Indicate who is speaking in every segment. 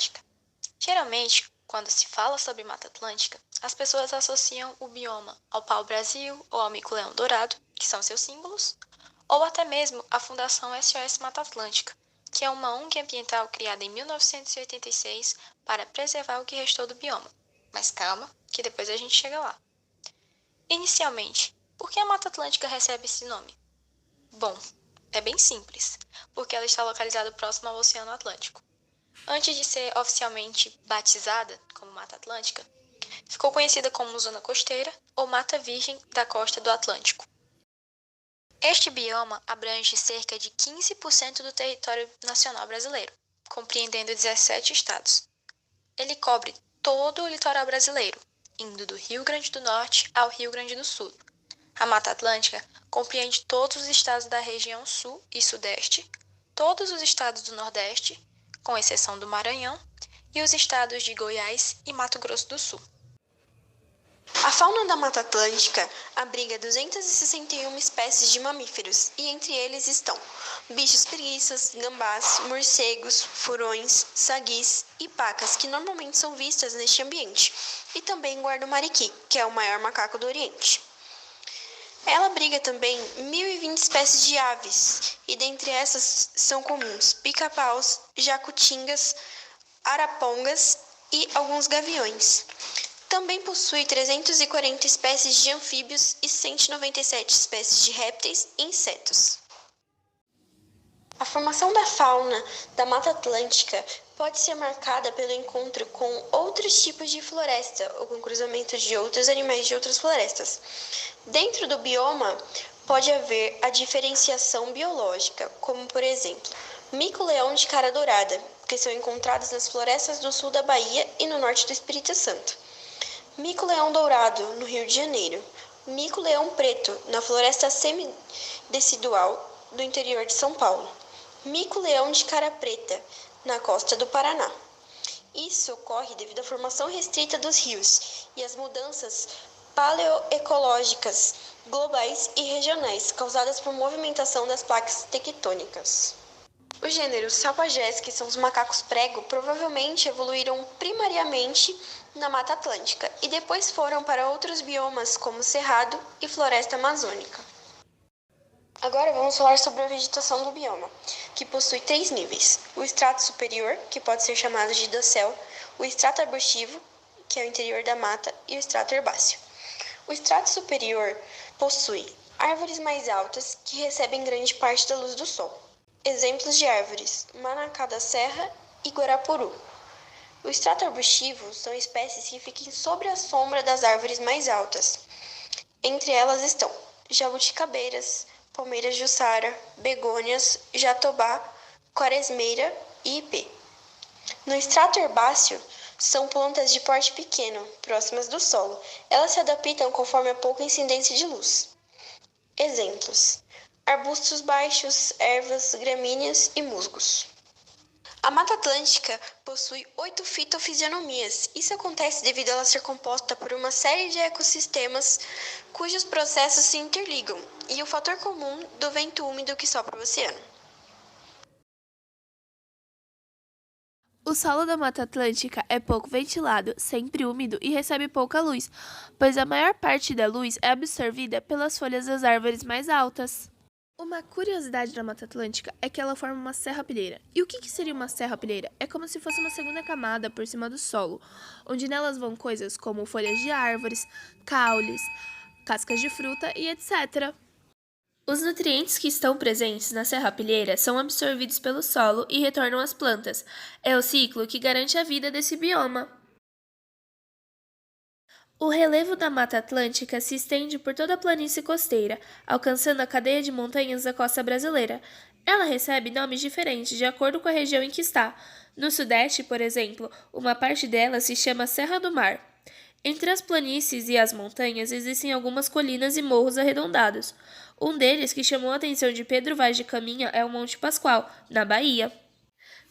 Speaker 1: Atlântica. Geralmente, quando se fala sobre Mata Atlântica, as pessoas associam o bioma ao pau-brasil ou ao mico-leão dourado, que são seus símbolos, ou até mesmo à Fundação SOS Mata Atlântica, que é uma ONG ambiental criada em 1986 para preservar o que restou do bioma. Mas calma, que depois a gente chega lá. Inicialmente, por que a Mata Atlântica recebe esse nome? Bom, é bem simples, porque ela está localizada próximo ao Oceano Atlântico. Antes de ser oficialmente batizada como Mata Atlântica, ficou conhecida como Zona Costeira ou Mata Virgem da Costa do Atlântico. Este bioma abrange cerca de 15% do território nacional brasileiro, compreendendo 17 estados. Ele cobre todo o litoral brasileiro, indo do Rio Grande do Norte ao Rio Grande do Sul. A Mata Atlântica compreende todos os estados da região Sul e Sudeste, todos os estados do Nordeste, com exceção do Maranhão, e os estados de Goiás e Mato Grosso do Sul.
Speaker 2: A fauna da Mata Atlântica abriga 261 espécies de mamíferos, e entre eles estão bichos preguiças, gambás, morcegos, furões, saguis e pacas, que normalmente são vistas neste ambiente, e também guarda-mariqui, que é o maior macaco do Oriente. Ela abriga também 1.020 espécies de aves, e dentre essas são comuns pica-paus, jacutingas, arapongas e alguns gaviões. Também possui 340 espécies de anfíbios e 197 espécies de répteis e insetos. A formação da fauna da Mata Atlântica pode ser marcada pelo encontro com outros tipos de floresta ou com cruzamento de outros animais de outras florestas. Dentro do bioma, pode haver a diferenciação biológica, como por exemplo, mico-leão de cara dourada, que são encontrados nas florestas do sul da Bahia e no norte do Espírito Santo. Mico-leão dourado, no Rio de Janeiro. Mico-leão preto, na floresta semidecidual do interior de São Paulo. Mico-leão de cara preta, na costa do Paraná. Isso ocorre devido à formação restrita dos rios e às mudanças paleoecológicas globais e regionais causadas por movimentação das placas tectônicas. Os gêneros sapajés, que são os macacos prego, provavelmente evoluíram primariamente na Mata Atlântica e depois foram para outros biomas como Cerrado e Floresta Amazônica. Agora vamos falar sobre a vegetação do bioma, que possui 3 níveis: o estrato superior, que pode ser chamado de dossel, o estrato arbustivo, que é o interior da mata, e o estrato herbáceo. O estrato superior possui árvores mais altas que recebem grande parte da luz do sol. Exemplos de árvores: manacá da serra e guarapuru. O estrato arbustivo são espécies que ficam sob a sombra das árvores mais altas. Entre elas estão jabuticabeiras, palmeiras jussara, begônias, jatobá, quaresmeira e ipê. No estrato herbáceo, são plantas de porte pequeno, próximas do solo. Elas se adaptam conforme a pouca incidência de luz. Exemplos: arbustos baixos, ervas, gramíneas e musgos. A Mata Atlântica possui 8 fitofisionomias. Isso acontece devido a ela ser composta por uma série de ecossistemas cujos processos se interligam, e o fator comum do vento úmido que sopra o oceano.
Speaker 3: O solo da Mata Atlântica é pouco ventilado, sempre úmido e recebe pouca luz, pois a maior parte da luz é absorvida pelas folhas das árvores mais altas. Uma curiosidade da Mata Atlântica é que ela forma uma serrapilheira. E o que seria uma serrapilheira? É como se fosse uma segunda camada por cima do solo, onde nelas vão coisas como folhas de árvores, caules, cascas de fruta e etc. Os nutrientes que estão presentes na serrapilheira são absorvidos pelo solo e retornam às plantas. É o ciclo que garante a vida desse bioma. O relevo da Mata Atlântica se estende por toda a planície costeira, alcançando a cadeia de montanhas da costa brasileira. Ela recebe nomes diferentes de acordo com a região em que está. No sudeste, por exemplo, uma parte dela se chama Serra do Mar. Entre as planícies e as montanhas existem algumas colinas e morros arredondados. Um deles que chamou a atenção de Pedro Vaz de Caminha é o Monte Pascoal, na Bahia.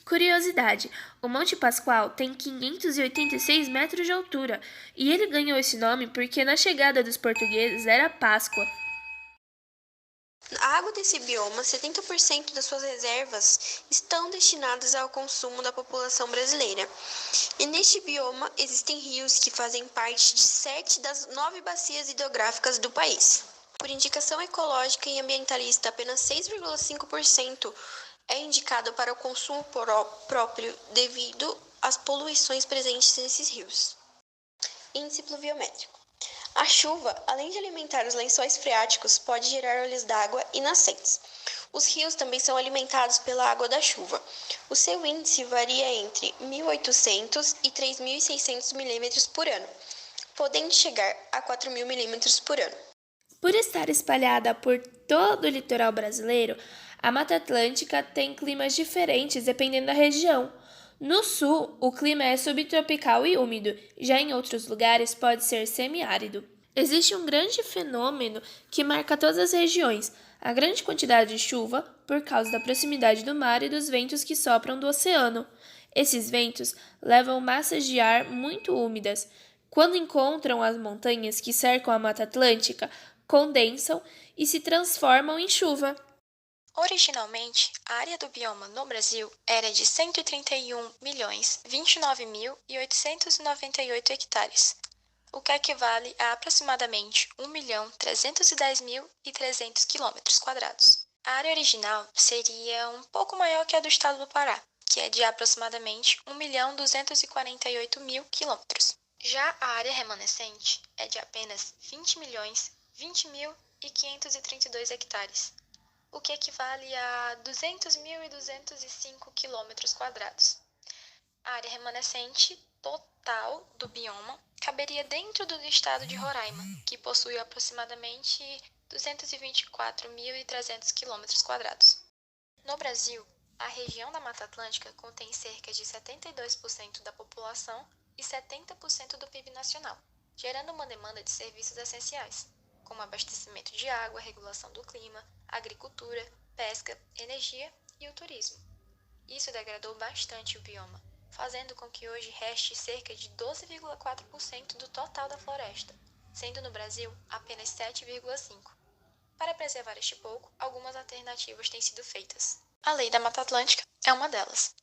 Speaker 3: Curiosidade: o Monte Pascoal tem 586 metros de altura e ele ganhou esse nome porque na chegada dos portugueses era Páscoa.
Speaker 2: A água desse bioma, 70% das suas reservas estão destinadas ao consumo da população brasileira. E neste bioma existem rios que fazem parte de 7 das 9 bacias hidrográficas do país. Por indicação ecológica e ambientalista, apenas 6,5% é indicado para o consumo próprio devido às poluições presentes nesses rios. Índice pluviométrico. A chuva, além de alimentar os lençóis freáticos, pode gerar olhos d'água e nascentes. Os rios também são alimentados pela água da chuva. O seu índice varia entre 1.800 e 3.600 milímetros por ano, podendo chegar a 4.000 milímetros por ano.
Speaker 3: Por estar espalhada por todo o litoral brasileiro, a Mata Atlântica tem climas diferentes dependendo da região. No sul, o clima é subtropical e úmido, já em outros lugares pode ser semiárido. Existe um grande fenômeno que marca todas as regiões: a grande quantidade de chuva por causa da proximidade do mar e dos ventos que sopram do oceano. Esses ventos levam massas de ar muito úmidas. Quando encontram as montanhas que cercam a Mata Atlântica, condensam e se transformam em chuva.
Speaker 1: Originalmente, a área do bioma no Brasil era de 131.029.898 hectares, o que equivale a aproximadamente 1.310.300 km². A área original seria um pouco maior que a do estado do Pará, que é de aproximadamente 1.248.000 km. Já a área remanescente é de apenas 20.020.532 hectares, o que equivale a 200.205 km². A área remanescente total do bioma caberia dentro do estado de Roraima, que possui aproximadamente 224.300 km². No Brasil, a região da Mata Atlântica contém cerca de 72% da população e 70% do PIB nacional, gerando uma demanda de serviços essenciais, como abastecimento de água, regulação do clima, agricultura, pesca, energia e o turismo. Isso degradou bastante o bioma, fazendo com que hoje reste cerca de 12,4% do total da floresta, sendo no Brasil apenas 7,5%. Para preservar este pouco, algumas alternativas têm sido feitas. A Lei da Mata Atlântica é uma delas.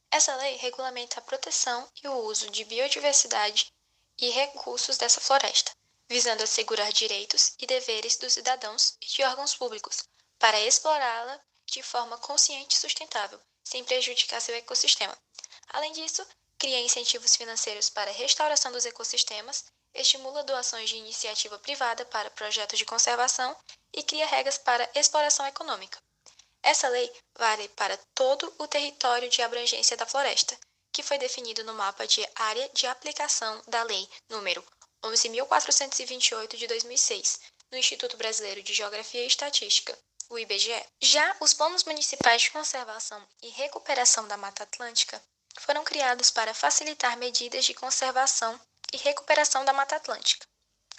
Speaker 1: Essa lei regulamenta a proteção e o uso de biodiversidade e recursos dessa floresta, visando assegurar direitos e deveres dos cidadãos e de órgãos públicos para explorá-la de forma consciente e sustentável, sem prejudicar seu ecossistema. Além disso, cria incentivos financeiros para a restauração dos ecossistemas, estimula doações de iniciativa privada para projetos de conservação e cria regras para exploração econômica. Essa lei vale para todo o território de abrangência da floresta, que foi definido no mapa de área de aplicação da Lei número 11.428 de 2006, no Instituto Brasileiro de Geografia e Estatística, o IBGE. Já os planos municipais de conservação e recuperação da Mata Atlântica foram criados para facilitar medidas de conservação e recuperação da Mata Atlântica.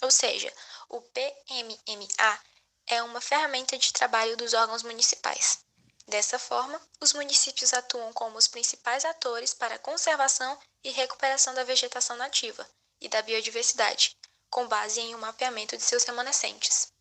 Speaker 1: Ou seja, o PMMA é uma ferramenta de trabalho dos órgãos municipais. Dessa forma, os municípios atuam como os principais atores para a conservação e recuperação da vegetação nativa e da biodiversidade, com base em um mapeamento de seus remanescentes.